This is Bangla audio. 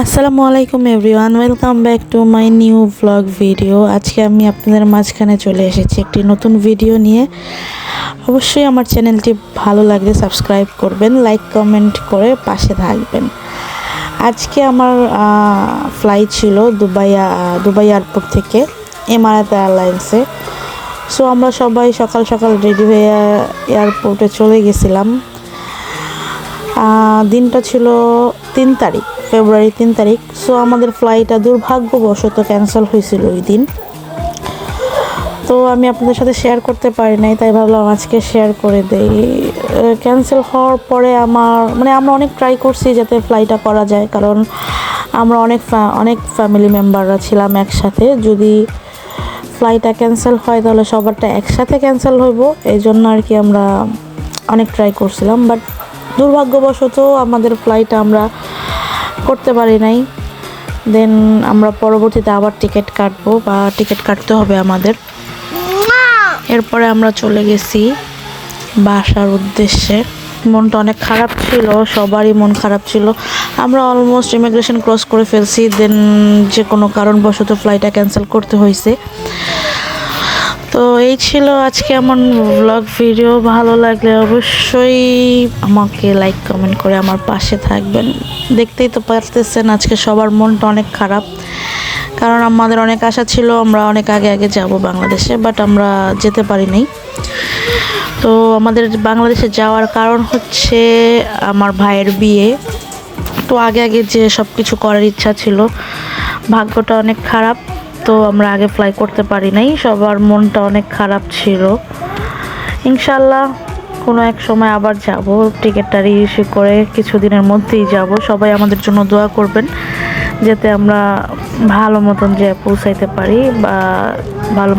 আসসালামু আলাইকুম everyone, welcome back to my new blog video. আজকে আমি আপনাদের মাঝখানে চলে এসেছি একটি নতুন ভিডিও নিয়ে। অবশ্যই আমার চ্যানেলটি ভালো লাগলে সাবস্ক্রাইব করবেন, লাইক কমেন্ট করে পাশে থাকবেন। আজকে আমার ফ্লাইট ছিল দুবাই এয়ারপোর্ট থেকে এমারাত এয়ারলাইন্সে। সো আমরা সবাই সকাল সকাল রেডি হয়ে এয়ারপোর্টে চলে গেছিলাম। দিনটা ছিল 3 তারিখ, ফেব্রুয়ারি 3 তারিখ। সো আমাদের ফ্লাইটটা দুর্ভাগ্যবশত ক্যান্সেল হয়েছিল ওই দিন। তো আমি আপনাদের সাথে শেয়ার করতে পারি নাই, তাই ভাবলাম আজকে শেয়ার করে দেই। ক্যান্সেল হওয়ার পরে আমরা অনেক ট্রাই করছি যাতে ফ্লাইটটা করা যায়, কারণ আমরা অনেক ফ্যামিলি মেম্বাররা ছিলাম একসাথে। যদি ফ্লাইটটা ক্যান্সেল হয় তাহলে সবারটা একসাথে ক্যান্সেল হইব, এই জন্য আর কি আমরা অনেক ট্রাই করছিলাম। বাট দুর্ভাগ্যবশত আমাদের ফ্লাইট আমরা করতে পারি নাই। দেন আমরা পরবর্তীতে আবার টিকিট কাটতে হবে আমাদের। এরপরে আমরা চলে গেছি বাসার উদ্দেশ্যে। মনটা অনেক খারাপ ছিল, সবারই মন খারাপ ছিল। আমরা অলমোস্ট ইমিগ্রেশন ক্রস করে ফেলছি, দেন যে কোনো কারণবশত ফ্লাইটটা ক্যান্সেল করতে হয়েছে। তো এই ছিল আজকে আমার ব্লগ ভিডিও। ভালো লাগলে অবশ্যই আমাকে লাইক কমেন্ট করে আমার পাশে থাকবেন। দেখতেই তো পারতেছেন আজকে সবার মনটা অনেক খারাপ, কারণ আমাদের অনেক আশা ছিল আমরা অনেক আগে যাব বাংলাদেশে, বাট আমরা যেতে পারি নাই। তো আমাদের বাংলাদেশে যাওয়ার কারণ হচ্ছে আমার ভাইয়ের বিয়ে। তো আগে যে সব কিছু করার ইচ্ছা ছিল, ভাগ্যটা অনেক খারাপ, তো আমরা আগে ফ্লাই করতে পারি নাই। সবার মনটা অনেক খারাপ ছিল। ইনশাল্লাহ কোনো এক সময় আবার যাব, টিকিটটা রিইস্যু করে কিছুদিনের মধ্যেই যাব। সবাই আমাদের জন্য দোয়া করবেন যাতে আমরা ভালো মতন যে পৌঁছাইতে পারি বা ভালো